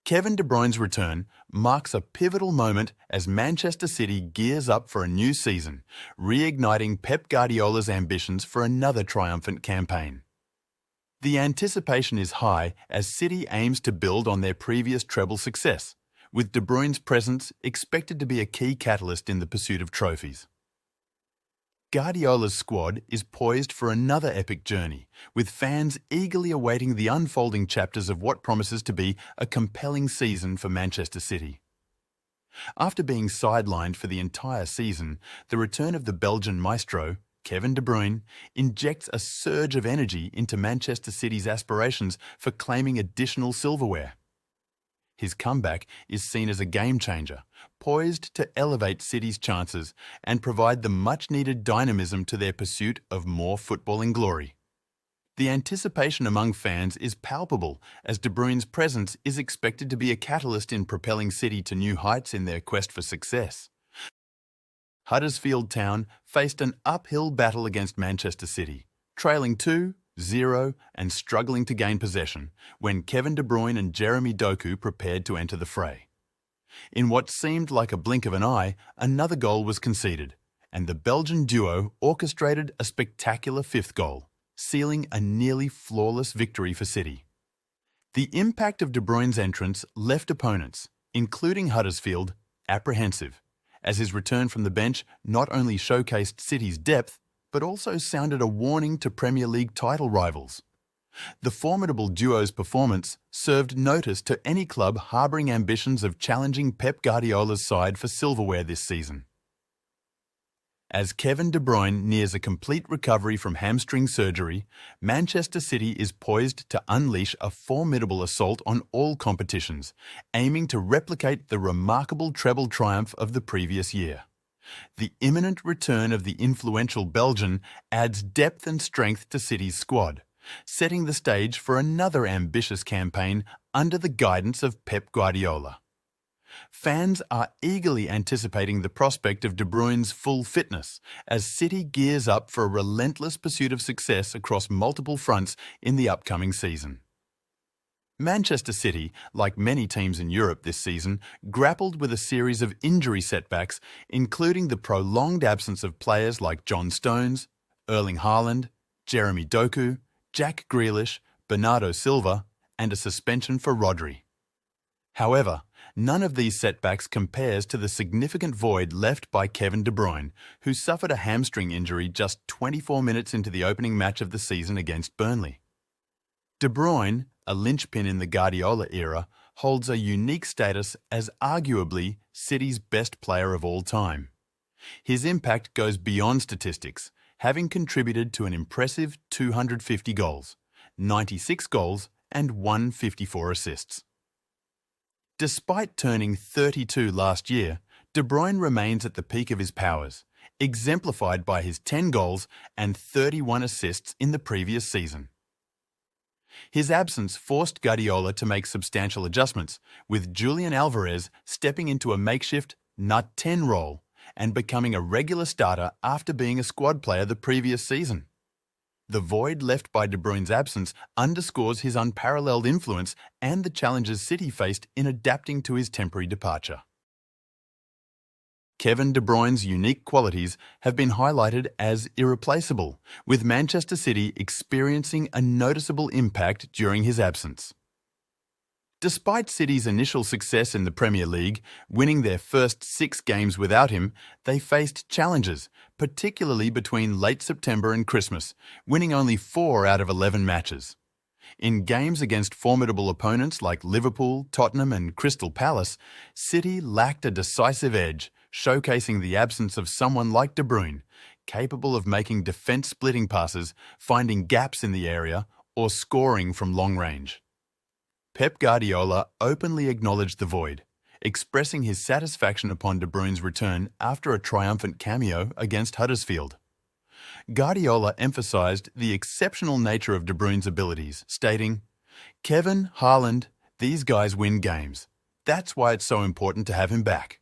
Kevin De Bruyne's return marks a pivotal moment as Manchester City gears up for a new season, reigniting Pep Guardiola's ambitions for another triumphant campaign. The anticipation is high as City aims to build on their previous treble success, with De Bruyne's presence expected to be a key catalyst in the pursuit of trophies. Guardiola's squad is poised for another epic journey, with fans eagerly awaiting the unfolding chapters of what promises to be a compelling season for Manchester City. After being sidelined for the entire season, the return of the Belgian maestro, Kevin De Bruyne, injects a surge of energy into Manchester City's aspirations for claiming additional silverware. His comeback is seen as a game-changer, poised to elevate City's chances and provide the much-needed dynamism to their pursuit of more footballing glory. The anticipation among fans is palpable as De Bruyne's presence is expected to be a catalyst in propelling City to new heights in their quest for success. Huddersfield Town faced an uphill battle against Manchester City, trailing 2-0 and struggling to gain possession when Kevin De Bruyne and Jeremy Doku prepared to enter the fray. In what seemed like a blink of an eye, another goal was conceded, and the Belgian duo orchestrated a spectacular fifth goal, sealing a nearly flawless victory for City. The impact of De Bruyne's entrance left opponents, including Huddersfield, apprehensive, as his return from the bench not only showcased City's depth, but also sounded a warning to Premier League title rivals. The formidable duo's performance served notice to any club harbouring ambitions of challenging Pep Guardiola's side for silverware this season. As Kevin De Bruyne nears a complete recovery from hamstring surgery, Manchester City is poised to unleash a formidable assault on all competitions, aiming to replicate the remarkable treble triumph of the previous year. The imminent return of the influential Belgian adds depth and strength to City's squad, setting the stage for another ambitious campaign under the guidance of Pep Guardiola. Fans are eagerly anticipating the prospect of De Bruyne's full fitness as City gears up for a relentless pursuit of success across multiple fronts in the upcoming season. Manchester City, like many teams in Europe this season, grappled with a series of injury setbacks, including the prolonged absence of players like John Stones, Erling Haaland, Jeremy Doku, Jack Grealish, Bernardo Silva, and a suspension for Rodri. However, none of these setbacks compares to the significant void left by Kevin De Bruyne, who suffered a hamstring injury just 24 minutes into the opening match of the season against Burnley. De Bruyne, a linchpin in the Guardiola era, holds a unique status as arguably City's best player of all time. His impact goes beyond statistics, having contributed to an impressive 250 goals, 96 goals and 154 assists. Despite turning 32 last year, De Bruyne remains at the peak of his powers, exemplified by his 10 goals and 31 assists in the previous season. His absence forced Guardiola to make substantial adjustments, with Julian Alvarez stepping into a makeshift nut 10 role and becoming a regular starter after being a squad player the previous season. The void left by De Bruyne's absence underscores his unparalleled influence and the challenges City faced in adapting to his temporary departure. Kevin De Bruyne's unique qualities have been highlighted as irreplaceable, with Manchester City experiencing a noticeable impact during his absence. Despite City's initial success in the Premier League, winning their first 6 games without him, they faced challenges, particularly between late September and Christmas, winning only 4 out of 11 matches. In games against formidable opponents like Liverpool, Tottenham and Crystal Palace, City lacked a decisive edge, showcasing the absence of someone like De Bruyne, capable of making defence-splitting passes, finding gaps in the area, or scoring from long range. Pep Guardiola openly acknowledged the void, expressing his satisfaction upon De Bruyne's return after a triumphant cameo against Huddersfield. Guardiola emphasised the exceptional nature of De Bruyne's abilities, stating, "Kevin, Haaland, these guys win games. That's why it's so important to have him back."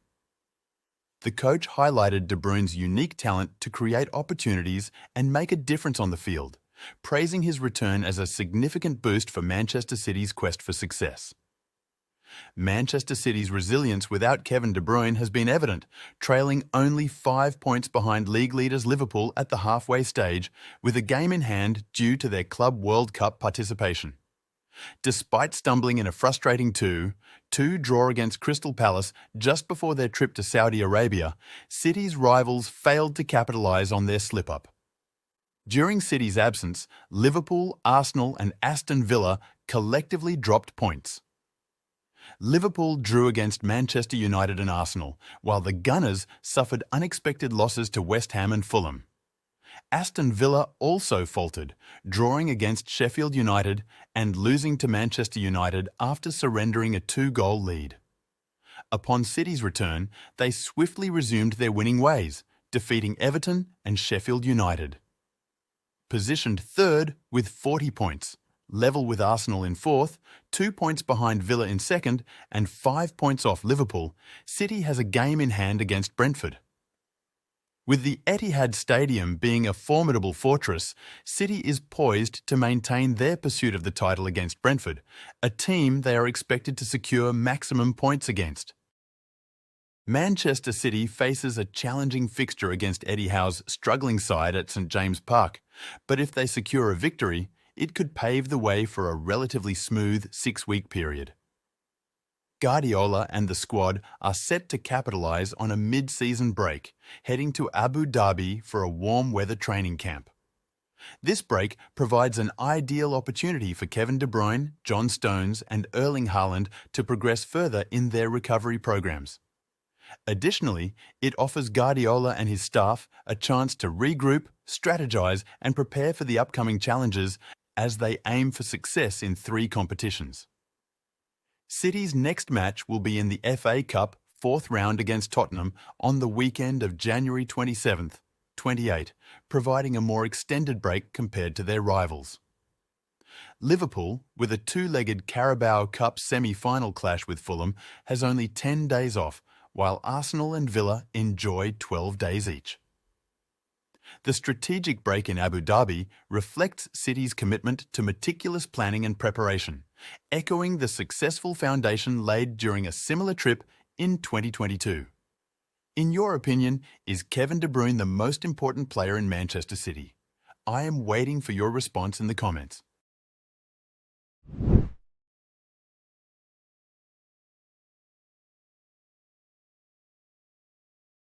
The coach highlighted De Bruyne's unique talent to create opportunities and make a difference on the field, praising his return as a significant boost for Manchester City's quest for success. Manchester City's resilience without Kevin De Bruyne has been evident, trailing only 5 points behind league leaders Liverpool at the halfway stage, with a game in hand due to their Club World Cup participation. Despite stumbling in a frustrating 2-2 draw against Crystal Palace just before their trip to Saudi Arabia, City's rivals failed to capitalise on their slip-up. During City's absence, Liverpool, Arsenal and Aston Villa collectively dropped points. Liverpool drew against Manchester United and Arsenal, while the Gunners suffered unexpected losses to West Ham and Fulham. Aston Villa also faltered, drawing against Sheffield United and losing to Manchester United after surrendering a 2-goal lead. Upon City's return, they swiftly resumed their winning ways, defeating Everton and Sheffield United. Positioned third with 40 points, level with Arsenal in fourth, 2 points behind Villa in second, and 5 points off Liverpool, City has a game in hand against Brentford. With the Etihad Stadium being a formidable fortress, City is poised to maintain their pursuit of the title against Brentford, a team they are expected to secure maximum points against. Manchester City faces a challenging fixture against Eddie Howe's struggling side at St James Park, but if they secure a victory, it could pave the way for a relatively smooth 6-week period. Guardiola and the squad are set to capitalise on a mid-season break, heading to Abu Dhabi for a warm weather training camp. This break provides an ideal opportunity for Kevin De Bruyne, John Stones and Erling Haaland to progress further in their recovery programs. Additionally, it offers Guardiola and his staff a chance to regroup, strategise and prepare for the upcoming challenges as they aim for success in 3 competitions. City's next match will be in the FA Cup 4th round against Tottenham on the weekend of January 27th, 28, providing a more extended break compared to their rivals. Liverpool, with a 2-legged Carabao Cup semi-final clash with Fulham, has only 10 days off, while Arsenal and Villa enjoy 12 days each. The strategic break in Abu Dhabi reflects City's commitment to meticulous planning and preparation, echoing the successful foundation laid during a similar trip in 2022. In your opinion, is Kevin De Bruyne the most important player in Manchester City? I am waiting for your response in the comments.